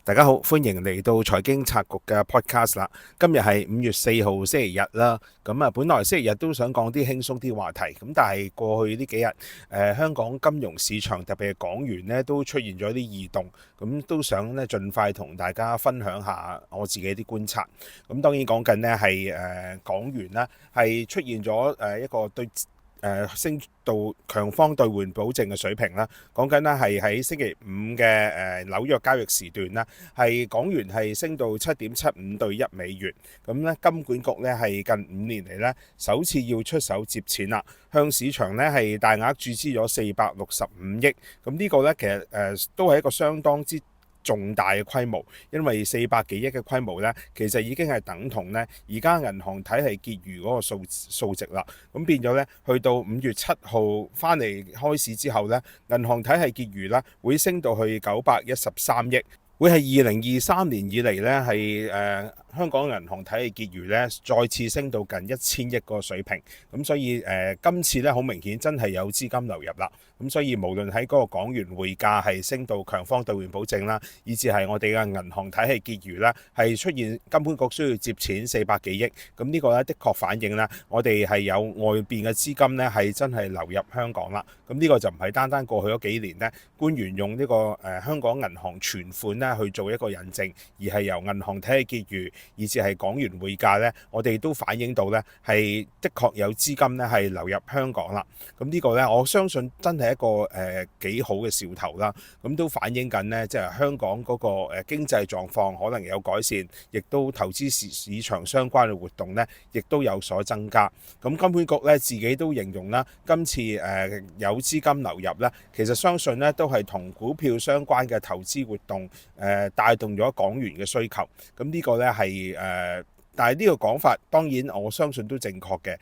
大家好，歡迎嚟到財經策局嘅 podcast 啦。今日係5月4號星期日啦。本來星期日都想講啲輕鬆啲話題，但係過去呢幾日，香港金融市場特別係港元呢都出現咗啲異動，都想呢盡快同大家分享下我自己啲觀察。當然講緊呢係港元啦，係出現咗一個對升到強方兌換保證嘅水平啦，講緊咧係喺星期五嘅紐約交易時段啦，係港元係升到7.75對1美元，金管局咧係近5年嚟咧首次要出手接錢啦，向市場咧係大額注資咗465億，呢個咧其實都係一個相當之重大嘅規模，因為400幾億嘅規模呢，其實已經係等同呢而家銀行體系結餘嗰個數值啦。變咗呢，去到5月7號翻嚟開市之後呢，銀行體系結餘呢會升到去913億，會係2023年以嚟呢係香港銀行體系結餘呢再次升到近1000億個水平。所以今次呢好明顯真係有資金流入啦。所以無論喺嗰個港元匯價係升到強方兌換保證啦，以至係我哋嘅銀行體系結餘啦，係出現金管局需要接錢400幾億，呢個呢的確反映啦，我哋係有外邊嘅資金呢係真係流入香港啦。呢個就唔係單單過去嗰幾年呢官員用呢個香港銀行存款呢去做一個印證，而係由銀行體系結餘以至係港元匯價呢，我哋都反映到呢係的確有資金呢係流入香港啦。呢個呢，我相信真係一個幾好嘅兆頭啦。都反映緊呢，即係香港嗰個經濟狀況可能有改善，亦都投資市場相關嘅活動呢，亦都有所增加。金管局呢，自己都形容啦，今次有資金流入呢，其實相信呢都係同股票相關嘅投資活動帶動咗港元嘅需求。呢個呢係但係呢個講法當然我相信都正確嘅，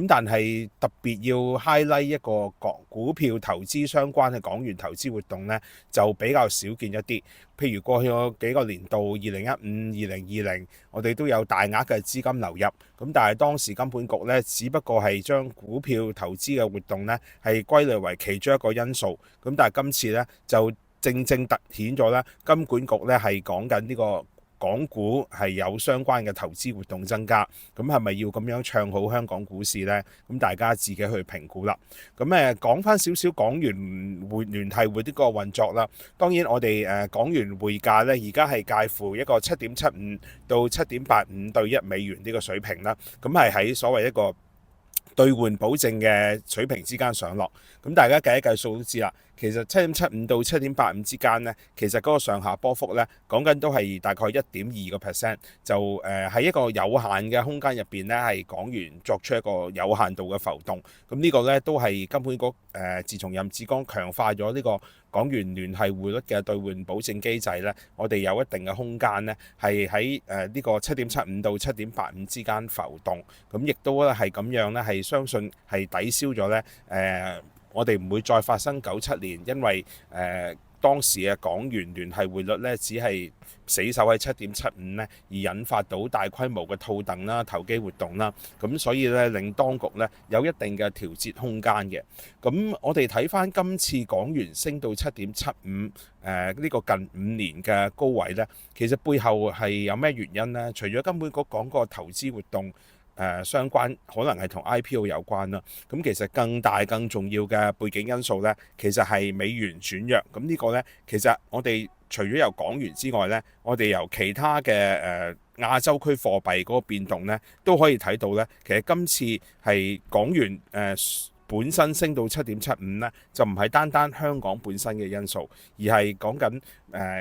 但係特別要 highlight 一個股票投資相關嘅港元投資活動呢，就比較少見一啲。譬如過去嗰幾個年度2015、2020，我哋都有大額嘅資金流入，但係當時金管局呢，只不過係將股票投資嘅活動呢係歸類為其中一個因素，但係今次呢，就正正突顯咗呢，金管局呢係講緊呢個港股係有相關嘅投資活動增加，係咪要咁樣唱好香港股市呢？大家自己去評估啦。講翻少少港元聯繫匯呢個運作啦。當然我哋港元匯價呢，而家係介乎一個7.75到7.85對1美元呢個水平啦。係喺所謂一個兌換保證嘅水平之間上落。大家計一計數都知啦。其實7.75到7.85之間呢，其實嗰個上下波幅呢，講緊都係大概1.2%，就喺一個有限嘅空間入邊呢，係港元作出一個有限度嘅浮動。呢個呢，都係金管局自從任志剛強化咗呢個港元聯繫匯率嘅兌換保證機制呢，我哋有一定嘅空間呢，係喺呢個7.75到7.85之間浮動。亦都係咁樣呢，係相信係抵消咗呢。我哋唔會再發生97年，因為當時嘅港元聯繫匯率呢，只係死守喺7.75呢，而引發到大規模嘅套戥啦、投機活動啦，所以呢，令當局呢有一定嘅調節空間嘅。我哋睇翻今次港元升到7.75呢個近5年嘅高位呢，其實背後係有咩原因呢？除咗金管局講個投資活動相關，可能係同 IPO 有關啦。其實更大更重要嘅背景因素呢，其實係美元轉弱。呢個呢，其實我哋除咗由港元之外呢，我哋由其他嘅亞洲區貨幣嗰個變動呢，都可以睇到呢。其實今次係港元本身升到7.75呢，就唔係單單香港本身嘅因素，而係講緊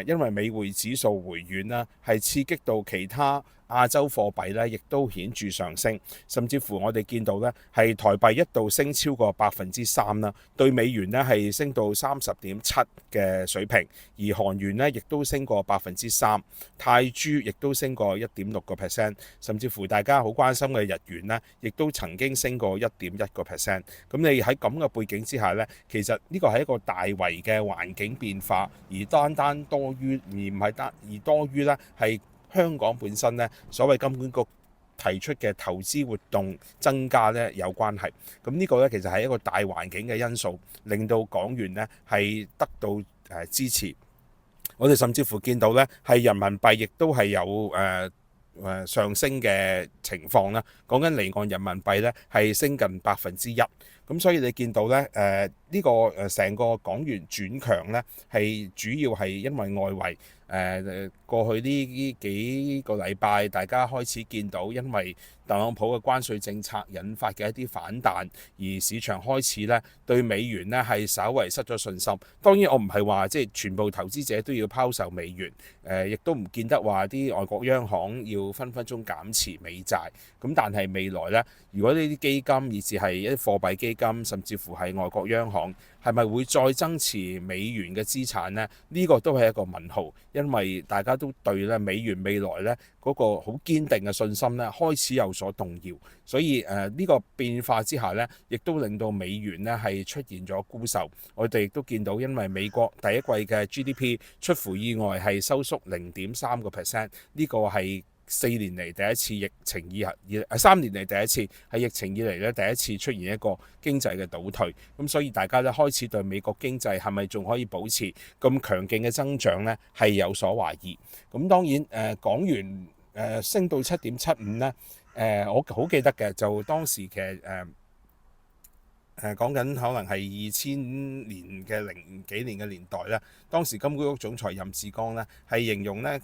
因為美匯指數回軟啦，係刺激到其他亞洲貨幣咧，亦都顯著上升，甚至乎我哋見到咧，係台幣一度升超過3%啦，對美元咧係升到30.7嘅水平，而韓元咧亦都升過3%，泰銖亦都升過1.6%，甚至乎大家好關心嘅日元咧，亦都曾經升過1.1%。你喺咁嘅背景之下咧，其實呢個係一個大圍嘅環境變化，而單單多於而唔係單而多於咧係香港本身咧，所謂金管局提出嘅投資活動增加咧有關係。呢個咧其實係一個大環境嘅因素，令到港元咧係得到支持。我哋甚至乎見到咧，係人民幣亦都係有上升嘅情況啦。講緊離岸人民幣咧係升近1%，咁所以你見到咧呢個成個港元轉強咧係主要係因為外圍過去呢幾個禮拜，大家開始見到因為特朗普嘅關稅政策引發嘅一啲反彈，而市場開始咧對美元咧係稍為失咗信心。當然我唔係話即係全部投資者都要拋售美元，亦都唔見得話啲外國央行要分分鐘減持美債。咁但係未來咧，如果呢啲基金以至係一啲貨幣基金，甚至乎係外國央行，係咪會再增持美元嘅資產呢？呢個都係一個問號，因為大家都對咧美元未來咧嗰個好堅定嘅信心咧開始有所動搖，所以呢個變化之下咧，亦都令到美元咧係出現咗沽售。我哋亦都見到，因為美國第一季嘅 GDP 出乎意外係收縮0.3%，呢個係4年嚟第一次疫情3年嚟第一次係疫情以嚟咧第一次出現一個經濟嘅倒退，咁所以大家咧開始對美國經濟係咪仲可以保持咁強勁嘅增長咧係有所懷疑。咁當然港元升到7.75咧，我好記得嘅就當時其實講緊可能係2000年嘅零幾年嘅年代啦，當時金管局總裁任志剛咧係形容咧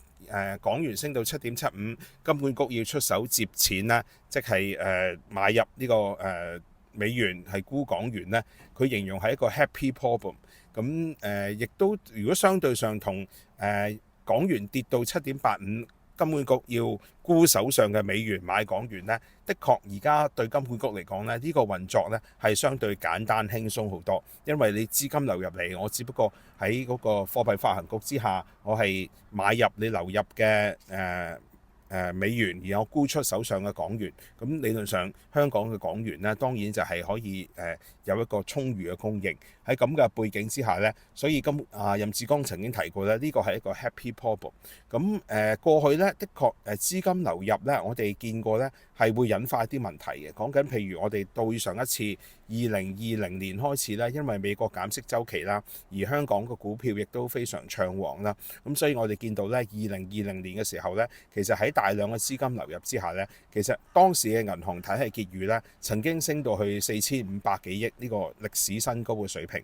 港元升到7.75，金管局要出手接錢啦，即係買入呢個美元係沽港元咧，佢形容係一個 happy problem。咁亦都如果相對上同港元跌到7.85，金管局要沽手上嘅美元買港元呢，的確而家對金管局嚟講呢，呢個運作呢係相對簡單輕鬆好多，因為你資金流入嚟，我只不過喺嗰個貨幣發行局之下，我係買入你流入嘅美元，然後沽出手上嘅港元。咁理論上香港嘅港元呢，當然就係可以有一個充裕嘅供應。喺咁嘅背景之下呢，所以任志剛曾經提過咧，呢個係一個 happy problem。咁過去呢，的確資金流入呢，我哋見過呢係會引發一啲問題嘅。講緊譬如我哋對上一次2020年開始呢，因為美國減息週期啦，而香港嘅股票亦都非常暢旺啦。咁所以我哋見到呢2020年嘅時候呢，其實喺大量嘅資金流入之下呢，其實當時嘅銀行體系結餘呢曾經升到去4500幾億呢個歷史新高嘅水平。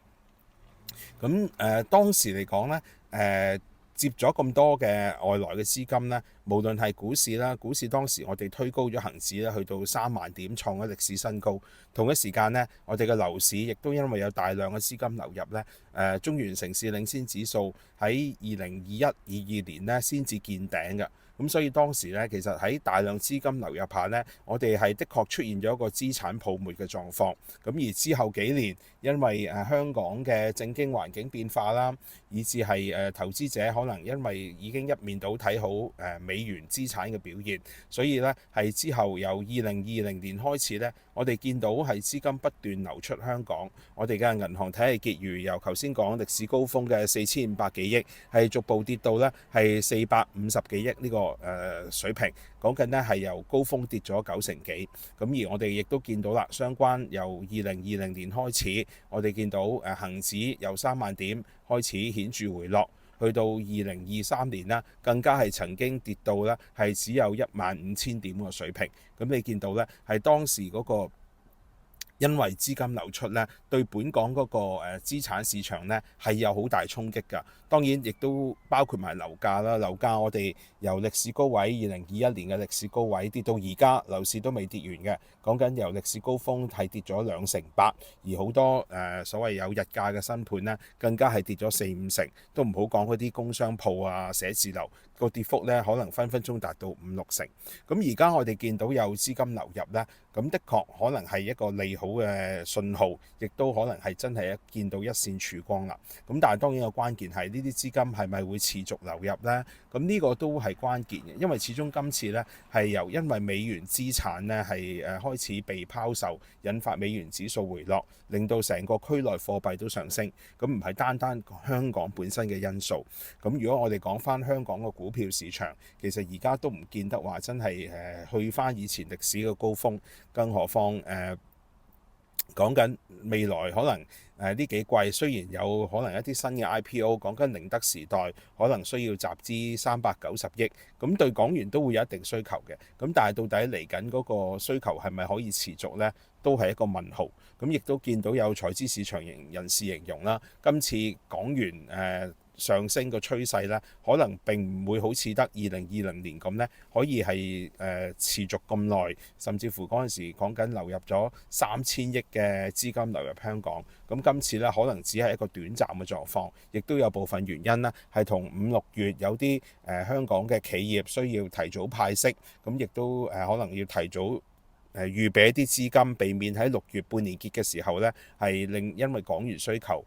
咁當時嚟講呢，接咗咁多嘅外來嘅資金呢，無論係股市啦，股市當時我哋推高咗恆指咧，去到3萬點，創咗歷史新高。同一時間呢，我哋嘅樓市亦都因為有大量嘅資金流入呢，中原城市領先指數喺2021-22年呢先至見頂嘅。咁所以當時咧，其實喺大量資金流入下呢，我哋係的確出現咗一個資產泡沫嘅狀況。咁而之後幾年，因為香港嘅政經環境變化啦，以至係投資者可能因為已經一面倒睇好美元資產嘅表現，所以呢係之後由2020年開始呢，我哋見到係資金不斷流出香港，我哋嘅銀行體系結餘由頭先講歷史高峰嘅4500幾億，係逐步跌到呢係450幾億呢個水平，講緊呢係由高峰跌咗90幾。咁而我哋亦都見到啦，相關由2020年開始，我哋見到恆指由3萬點開始顯著回落，去到2023年啦，更加係曾經跌到呢係只有15000點個水平。咁你見到呢係當時嗰個因為資金流出呢，對本港嗰個資產市場呢係有好大衝擊㗎。當然亦都包括埋樓價啦，樓價我哋由歷史高位2021年嘅歷史高位跌到而家，樓市都未跌完嘅。講緊由歷史高峰係跌咗28%，而好多所謂有日價嘅新盤呢，更加係跌咗4-5成，都唔好講嗰啲工商鋪啊、寫字樓個跌幅呢，可能分分鐘達到5-6成。咁而家我哋見到有資金流入呢，咁的確可能係一個利好嘅信號，亦都可能係真係見到一線曙光啦。咁但係當然個關鍵係呢啲資金係咪會持續流入呢？咁呢個都係關鍵嘅，因為始終今次呢係因為美元資產呢係開始被拋售，引發美元指數回落，令到成個區內貨幣都上升。咁唔係單單香港本身嘅因素。咁如果我哋講翻香港個股票市場，其實而家都唔見得話真係去翻以前歷史嘅高峰，更何況講緊未來可能呢幾季雖然有可能一啲新嘅 IPO，講緊寧德時代可能需要集資390億，咁對港元都會有一定需求嘅。咁但係到底嚟緊嗰個需求係咪可以持續呢？都係一個問號。咁亦都見到有財資市場人士形容啦，今次港元上升個趨勢咧，可能並唔會好似得2020年咁咧，可以係持續咁耐，甚至乎嗰陣時講緊流入咗3000億嘅資金流入香港。咁今次咧可能只係一個短暫嘅狀況，亦都有部分原因呢係同5、6月有啲香港嘅企業需要提早派息，咁亦都可能要提早預備一啲資金，避免喺6月半年結嘅時候呢係因為港元需求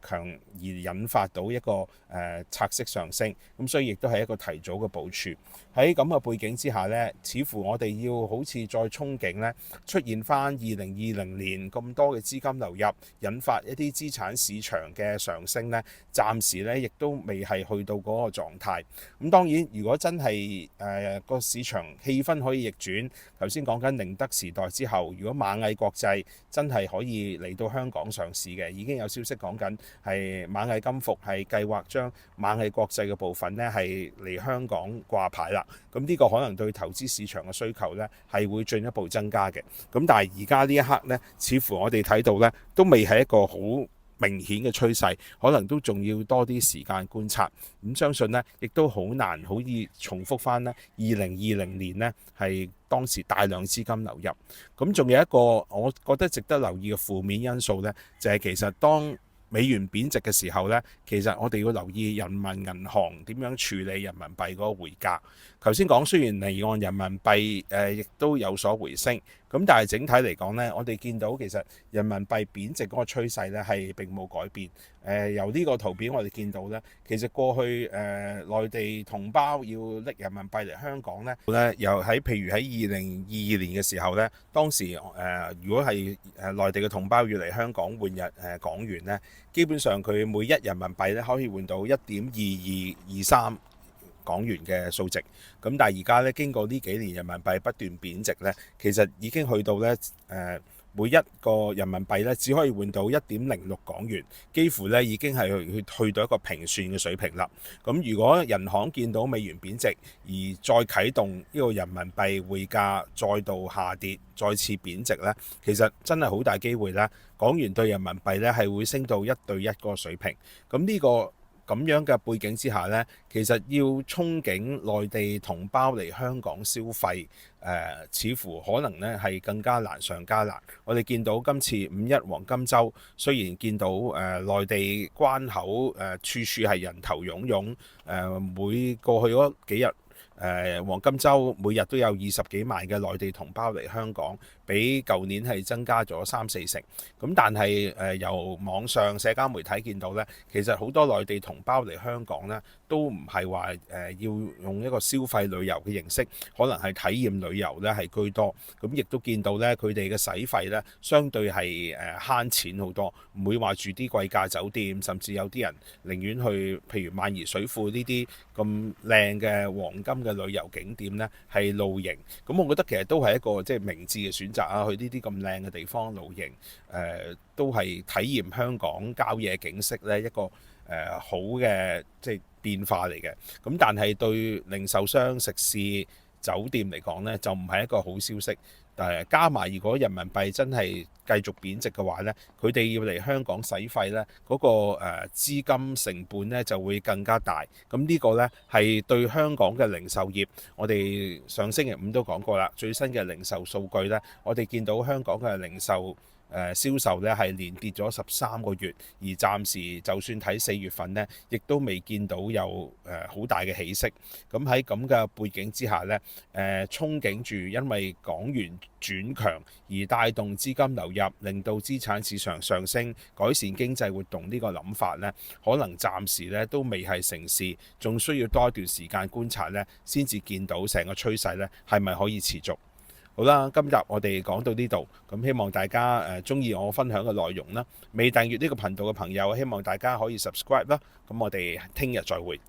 強而引發到一個拆息上升，咁所以亦都係一個提早嘅部署。喺咁嘅背景之下呢，似乎我哋要好似再憧憬呢出現翻2020年咁多嘅資金流入，引發一啲資產市場嘅上升呢，暫時呢亦都未係去到嗰個狀態。咁當然，如果真係個市場氣氛可以逆轉，頭先講緊寧德時代之後，如果螞蟻國際真係可以嚟到香港上市嘅，已經有消息講緊係螞蟻金服係計劃將螞蟻國際嘅部分呢係嚟香港掛牌啦。咁呢個可能對投資市場嘅需求呢係會進一步增加嘅。咁但係而家呢一刻呢，似乎我哋睇到呢都未係一個好明顯嘅趨勢，可能都仲要多啲時間觀察。咁相信呢亦都好難可以重複翻呢2020年呢係當時大量資金流入。咁仲有一個我覺得值得留意嘅負面因素呢，就係其實當美元貶值嘅時候呢，其實我哋要留意人民銀行點樣處理人民幣嗰個匯價。頭先講雖然離岸人民幣亦都有所回升，咁但係整體嚟講呢，我哋見到其實人民幣貶值嗰個趨勢呢係並冇改變。由呢個圖片我哋見到呢，其實過去內地同胞要拎人民幣嚟香港呢，又譬如喺2022年嘅時候呢，當時如果係內地嘅同胞要嚟香港換港元呢，基本上佢每一人民幣咧可以換到1.2223港元嘅數值。咁但係而家咧經過呢幾年人民幣不斷貶值咧，其實已經去到咧每一個人民幣咧只可以換到1.06港元，幾乎咧已經係去到一個平算嘅水平啦。咁如果人行見到美元貶值而再啟動呢個人民幣匯價再度下跌，再次貶值咧，其實真係好大機會咧，港元對人民幣咧係會升到1對1個水平。咁呢個咁樣嘅背景之下呢，其實要憧憬內地同胞嚟香港消費，似乎可能呢係更加難上加難。我哋見到今次5·1黃金週，雖然見到內地關口處處係人頭湧湧，每過去嗰幾日黃金週每日都有20幾萬嘅內地同胞嚟香港，比舊年係增加咗3-4成。咁但係由網上社交媒體見到呢，其實好多內地同胞嚟香港呢，都唔係話要用一個消費旅遊嘅形式，可能係體驗旅遊呢係居多。咁亦都見到呢，佢哋嘅使費呢，相對係慳錢好多，唔會話住啲貴價酒店，甚至有啲人寧願去譬如萬宜水庫呢啲咁靚嘅黃金嘅旅遊景點呢，係露營。咁我覺得其實都係一個即係明智嘅選擇啊！去呢啲咁靚嘅地方露營，都係體驗香港郊野景色呢一個好嘅即係變化嚟嘅。咁但係對零售商、食肆、酒店嚟講呢，就唔係一個好消息。加埋如果人民幣真係繼續貶值嘅話呢，佢哋要嚟香港使費呢，嗰個資金成本呢就會更加大。咁呢個呢係對香港嘅零售業，我哋上星期5都講過啦，最新嘅零售數據呢，我哋見到香港嘅零售銷售呢係連跌咗13個月，而暫時就算睇4月份呢，亦都未見到有好大嘅起色。咁喺咁嘅背景之下呢，憧憬住因為港元轉強而帶動資金流入，令到資產市場上升，改善經濟活動呢個諗法呢，可能暫時呢都未係成事，仲需要多一段時間觀察呢，先至見到成個趨勢呢係咪可以持續。好啦，今日我哋講到呢度，咁希望大家中意我分享嘅內容啦。未訂閱呢個頻道嘅朋友，希望大家可以 subscribe 啦。咁我哋聽日再會。